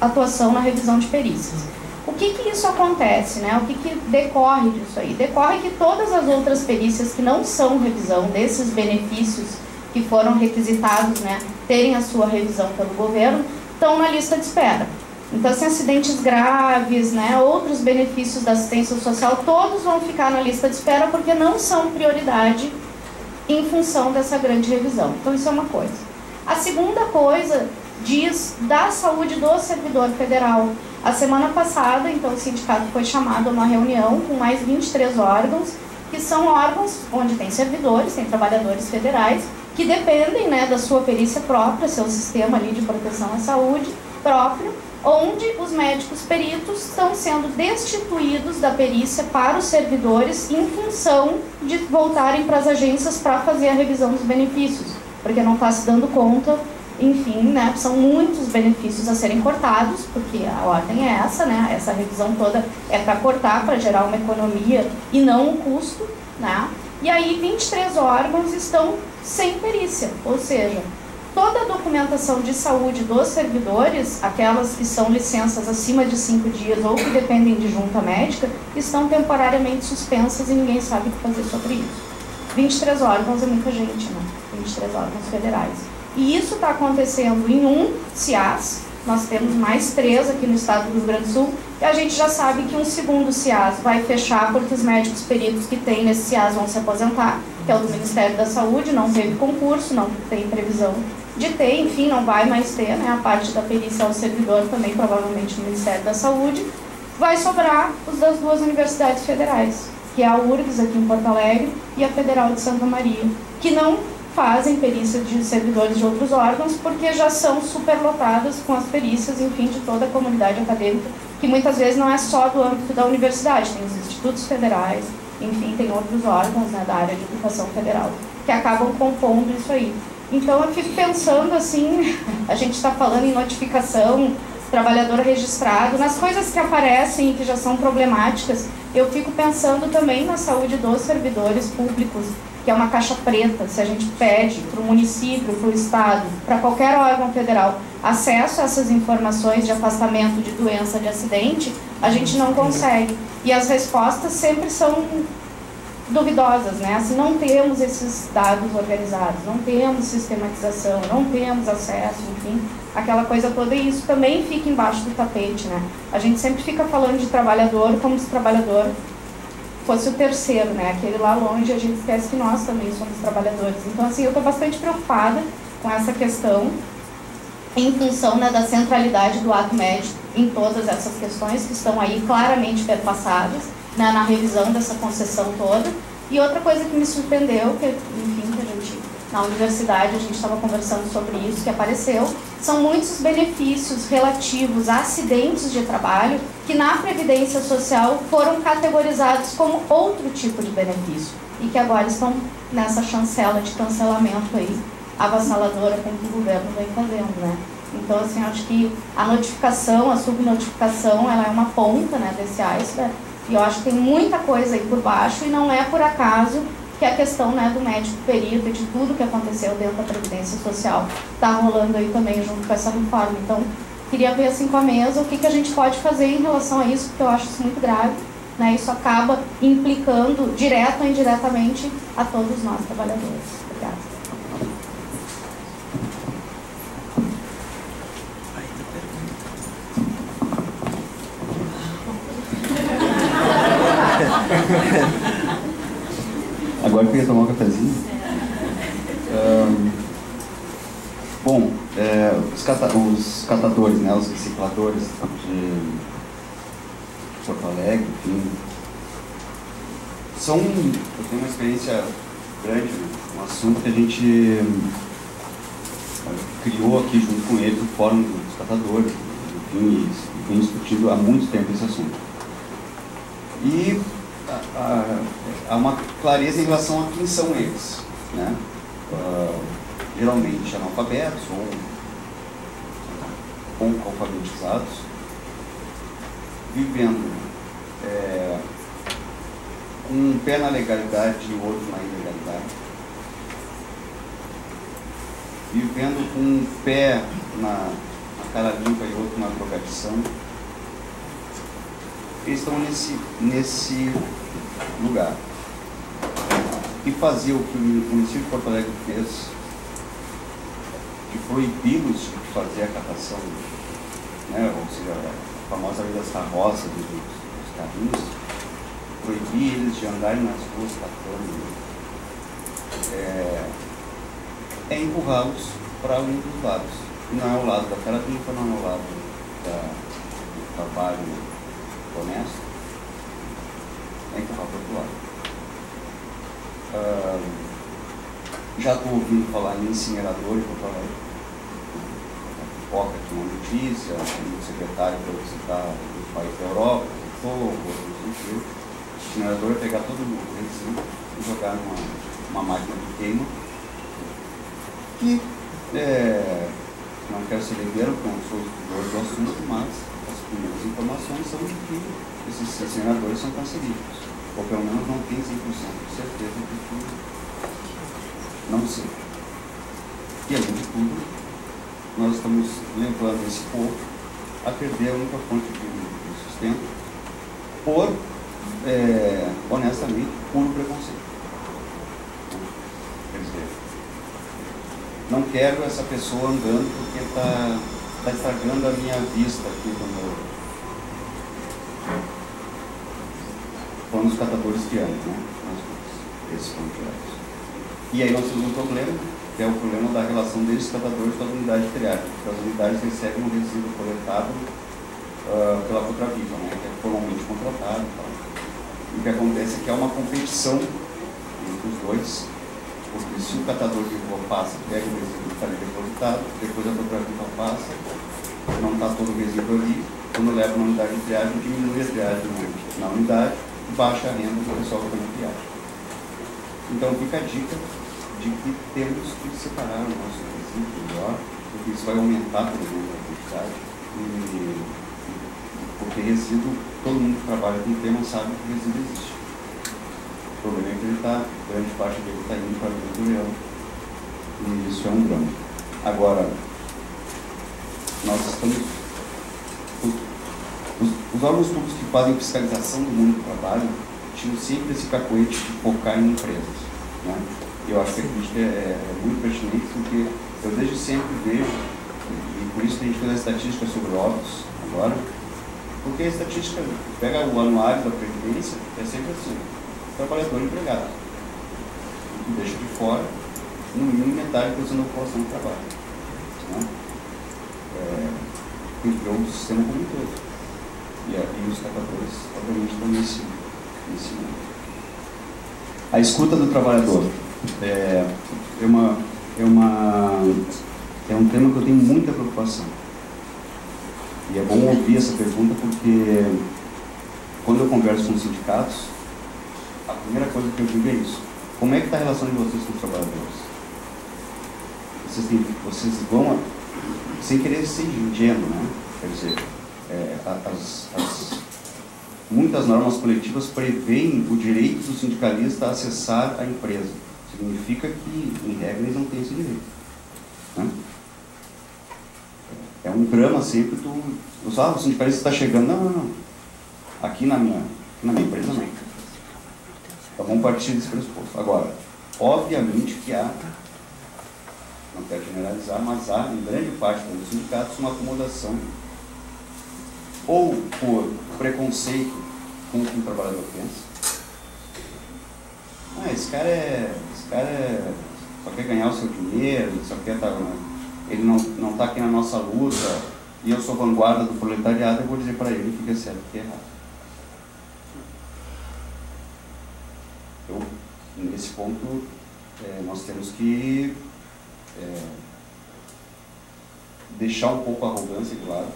atuação na revisão de perícias. O que isso acontece, O que decorre disso aí? Decorre que todas as outras perícias que não são revisão desses benefícios que foram requisitados, terem a sua revisão pelo governo, estão na lista de espera. Então, assim, acidentes graves, outros benefícios da assistência social, todos vão ficar na lista de espera porque não são prioridade em função dessa grande revisão. Então, isso é uma coisa. A segunda coisa diz da saúde do servidor federal. A semana passada, então, o sindicato foi chamado a uma reunião com mais 23 órgãos, que são órgãos onde tem servidores, tem trabalhadores federais, que dependem da sua perícia própria, seu sistema ali de proteção à saúde próprio, onde os médicos peritos estão sendo destituídos da perícia para os servidores em função de voltarem para as agências para fazer a revisão dos benefícios, porque não está se dando conta, enfim, né, são muitos benefícios a serem cortados, porque a ordem é essa, né, essa revisão toda é para cortar, para gerar uma economia e não um custo, né, e aí 23 órgãos estão sem perícia, ou seja, toda a documentação de saúde dos servidores, aquelas que são licenças acima de 5 dias ou que dependem de junta médica, estão temporariamente suspensas e ninguém sabe o que fazer sobre isso. 23 órgãos é muita gente, né? 23 órgãos federais. E isso está acontecendo em um CIAS, nós temos mais 3 aqui no estado do Rio Grande do Sul, e a gente já sabe que um segundo CIAS vai fechar porque os médicos peritos que tem nesse CIAS vão se aposentar, que é o do Ministério da Saúde, não teve concurso, não tem previsão de ter, enfim, não vai mais ter, né, a parte da perícia ao servidor também, provavelmente no Ministério da Saúde. Vai sobrar os das 2 universidades federais, que é a URGS aqui em Porto Alegre e a Federal de Santa Maria, que não fazem perícia de servidores de outros órgãos, porque já são superlotadas com as perícias, enfim, de toda a comunidade acadêmica, que muitas vezes não é só do âmbito da universidade, tem os institutos federais, enfim, tem outros órgãos, né, da área de educação federal, que acabam compondo isso aí. Então eu fico pensando assim, a gente está falando em notificação, trabalhador registrado, nas coisas que aparecem e que já são problemáticas, eu fico pensando também na saúde dos servidores públicos, que é uma caixa preta. Se a gente pede para o município, para o estado, para qualquer órgão federal, acesso a essas informações de afastamento, de doença, de acidente, a gente não consegue. E as respostas sempre são duvidosas, né? Assim, não temos esses dados organizados, não temos sistematização, não temos acesso, enfim, aquela coisa toda, e isso também fica embaixo do tapete, né? A gente sempre fica falando de trabalhador como se o trabalhador fosse o terceiro, né? Aquele lá longe, a gente esquece que nós também somos trabalhadores. Então, assim, eu estou bastante preocupada com essa questão, em função, né, da centralidade do ato médico em todas essas questões que estão aí claramente perpassadas, né, na revisão dessa concessão toda. E outra coisa que me surpreendeu, que, enfim, que a gente, na universidade, a gente estava conversando sobre isso, que apareceu, são muitos benefícios relativos a acidentes de trabalho que na Previdência Social foram categorizados como outro tipo de benefício e que agora estão nessa chancela de cancelamento aí, avassaladora, como o governo vem fazendo, né? Então, assim, acho que a notificação, a subnotificação, ela é uma ponta, né, desse iceberg, e eu acho que tem muita coisa aí por baixo, e não é por acaso que a questão, né, do médico perito e de tudo que aconteceu dentro da Previdência Social está rolando aí também junto com essa reforma. Então, queria ver assim com a mesa o que a gente pode fazer em relação a isso, porque eu acho isso muito grave, né? Isso acaba implicando, direto ou indiretamente, a todos nós trabalhadores. Obrigada. Agora eu queria tomar um cafezinho. Bom, os catadores, né, os recicladores de Porto Alegre, enfim, eu tenho uma experiência grande, um assunto que a gente criou aqui junto com eles, o Fórum dos Catadores, enfim, e vem discutindo há muito tempo esse assunto. E há uma clareza em relação a quem são eles, né? Geralmente analfabetos ou pouco alfabetizados, vivendo com um pé na legalidade e o outro na ilegalidade, vivendo com um pé na cara limpa e outro na drogadição. Eles estão nesse lugar. E fazer o que o município de Porto Alegre fez, de proibi-los de fazer a catação, né, ou seja, a famosa lei das carroças, dos carrinhos, proibir eles de andarem nas ruas catando, é empurrá-los para um dos lados. E não é o lado da cara limpa, não é o lado do trabalho honesto, é empurrar para o outro lado. Já estou ouvindo falar em incinerador em Porto Alegre, foca aqui uma notícia, um secretário para visitar um país da Europa, o incinerador é pegar todo mundo resíduo e jogar numa máquina de queima, que não quero ser leveiro, porque não sou estudioso do assunto, mas as primeiras informações são de que esses incineradores são cancerígenos, ou pelo menos não tem 100% de certeza de que não sei. E além de tudo, nós estamos levando esse povo a perder a única fonte de sustento por, honestamente, puro preconceito. Quer dizer, não quero essa pessoa andando porque está estragando a minha vista aqui do meu... Falando dos catadores de ano, né? Esses pontos. E aí nós temos um problema, que é o problema da relação desses catadores com as unidades de triagem, porque as unidades recebem um resíduo coletado pela Cotraviva, né, que é formalmente contratado. Tá? E o que acontece é que há uma competição entre os dois, porque se o catador de rua passa, pega o resíduo que está ali depositado, depois a Cotraviva passa, não está todo o resíduo ali, quando leva na unidade de triagem, diminui a triagem na unidade e baixa a renda do pessoal que está na triagem. Então fica a dica de que temos que separar o nosso resíduo melhor, porque isso vai aumentar pelo menos a quantidade. Porque resíduo, todo mundo que trabalha com o tema sabe que o resíduo existe. O problema é que ele grande parte dele está indo para dentro do leão. E isso é um drama. Agora, nós estamos... Os órgãos públicos que fazem fiscalização do mundo do trabalho tinham sempre esse cacoete de focar em empresas. Né? Eu acho que a crítica é muito pertinente, porque eu desde sempre vejo, e por isso que a gente fez a estatística sobre óbitos agora, porque a estatística pega o anuário da Previdência, é sempre assim, trabalhador empregado, e deixa de fora, no mínimo metade da sua população de trabalho. Né? Tem que ver o sistema como um todo. E os catadores, obviamente, estão nesse mundo. A escuta do trabalhador é um tema que eu tenho muita preocupação. E é bom ouvir essa pergunta porque quando eu converso com os sindicatos, a primeira coisa que eu digo é isso. Como é que está a relação de vocês com os trabalhadores? Vocês vão, sem querer ser ingênuo, né? Quer dizer, muitas normas coletivas prevêem o direito do sindicalista a acessar a empresa. Significa que, em regra, eles não têm esse direito. Né? É um drama sempre o sindicalista está chegando, não. Aqui na minha empresa não. Então vamos partir desse pressuposto. Agora, obviamente que há, não quero generalizar, mas há, em grande parte dos sindicatos, uma acomodação ou por preconceito com o que o trabalhador pensa. Esse cara só quer ganhar o seu dinheiro, só quer ele não está aqui na nossa luta, e eu sou vanguarda do proletariado, eu vou dizer para ele que é certo e que é errado. Nesse ponto, nós temos que deixar um pouco a arrogância de lado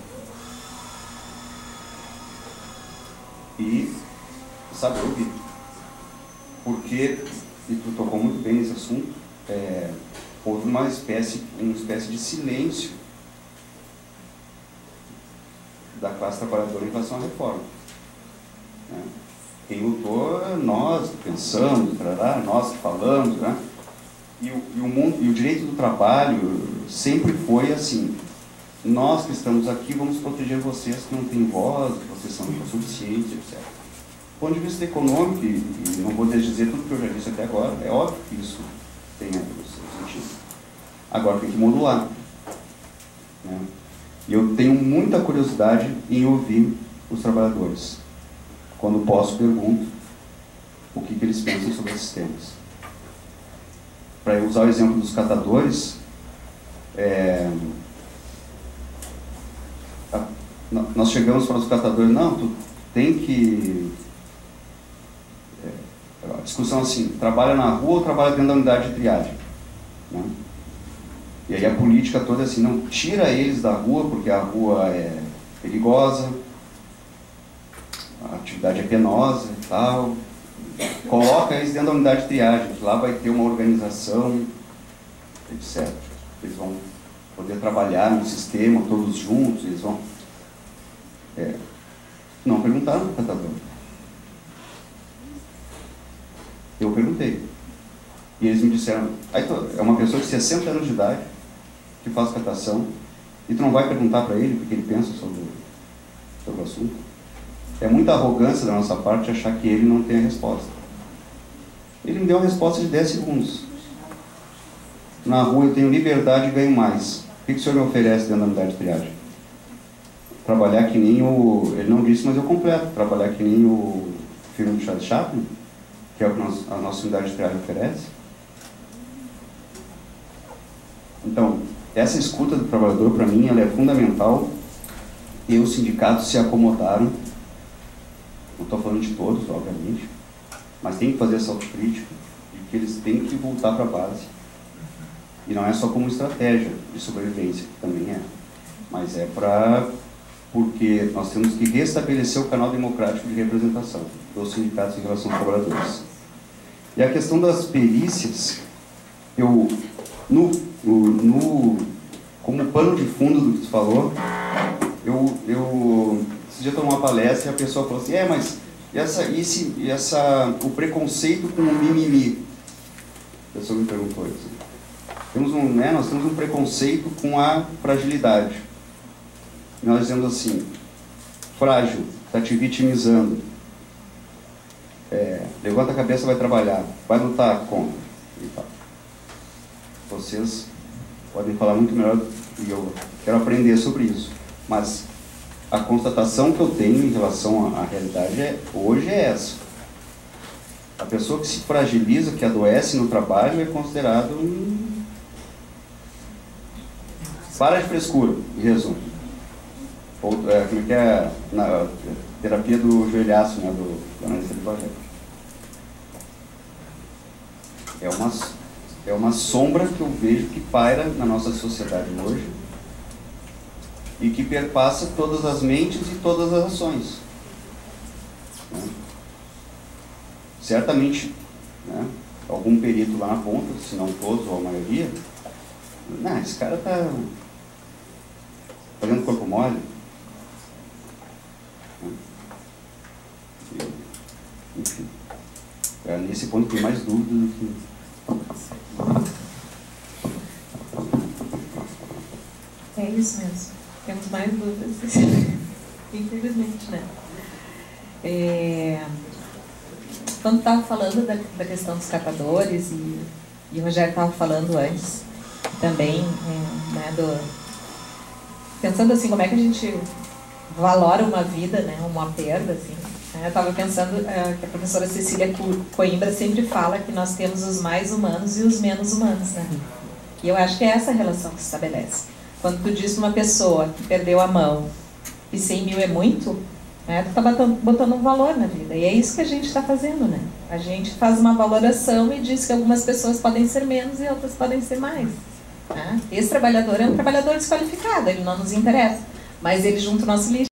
e saber ouvir. Porque, e tu tocou muito bem nesse assunto, houve uma espécie de silêncio da classe trabalhadora em relação à reforma. Né? Quem lutou, nós que pensamos, nós que falamos, né? E o direito do trabalho sempre foi assim: nós que estamos aqui vamos proteger vocês que não têm voz, que vocês são insuficientes, etc. Do ponto de vista econômico, e não vou dizer tudo que eu já disse até agora, é óbvio que isso tem seu sentido. Agora tem que modular. Né? E eu tenho muita curiosidade em ouvir os trabalhadores. Quando posso, pergunto o que eles pensam sobre esses temas. Para usar o exemplo dos catadores, nós chegamos para os catadores, não, tu tem que... a discussão assim, trabalha na rua ou trabalha dentro da unidade de triagem? Né? E aí a política toda assim, não tira eles da rua, porque a rua é perigosa, a atividade é penosa e tal. Coloca eles dentro da unidade de triagem, lá vai ter uma organização, etc. Eles vão poder trabalhar no sistema, todos juntos, eles vão... Não perguntaram para o catador. Eu perguntei. E eles me disseram, é uma pessoa de 60 anos de idade, que faz catação, e tu não vai perguntar para ele o que ele pensa sobre o assunto? É muita arrogância da nossa parte achar que ele não tem a resposta. Ele me deu uma resposta de 10 segundos. Na rua eu tenho liberdade e ganho mais. O que o senhor me oferece dentro da unidade de triagem? Trabalhar que nem o... Ele não disse, mas eu completo. Trabalhar que nem o filme do Charles Chaplin, que é o que a nossa unidade de triagem oferece. Então, essa escuta do trabalhador, para mim, ela é fundamental. E os sindicatos se acomodaram. Não estou falando de todos, obviamente, mas tem que fazer essa autocrítica de que eles têm que voltar para a base. E não é só como estratégia de sobrevivência, que também é, mas é porque nós temos que restabelecer o canal democrático de representação dos sindicatos em relação aos trabalhadores. E a questão das perícias, como pano de fundo do que tu falou, esse dia eu estou numa palestra e a pessoa falou assim, mas o preconceito com o mimimi? A pessoa me perguntou isso. Nós temos um preconceito com a fragilidade. Nós dizemos assim, frágil, está te vitimizando. Levanta a cabeça, vai trabalhar, vai lutar contra. E tal. Vocês podem falar muito melhor e eu quero aprender sobre isso. Mas a constatação que eu tenho em relação à realidade hoje é essa. A pessoa que se fragiliza, que adoece no trabalho, é considerado Para de frescura, em resumo. Como que é na terapia do joelhaço, né, do analista de Bagé. É uma sombra que eu vejo que paira na nossa sociedade hoje e que perpassa todas as mentes e todas as ações. Né? Certamente, né, algum perito lá na ponta, se não todos ou a maioria, esse cara está fazendo corpo mole. Enfim, nesse ponto tem mais dúvida do que... É isso mesmo. Temos mais dúvidas. Infelizmente, né? Quando estava falando da questão dos catadores, e o Rogério estava falando antes também, né, pensando assim, como é que a gente valora uma vida, né, uma perda, assim. Eu estava pensando que a professora Cecília Coimbra sempre fala que nós temos os mais humanos e os menos humanos, né? E eu acho que é essa relação que se estabelece. Quando tu diz para uma pessoa que perdeu a mão e 100 mil é muito, né, tu está botando um valor na vida. E é isso que a gente está fazendo, né? A gente faz uma valoração e diz que algumas pessoas podem ser menos e outras podem ser mais. Né? Esse trabalhador é um trabalhador desqualificado, ele não nos interessa. Mas ele junta o nosso lixo.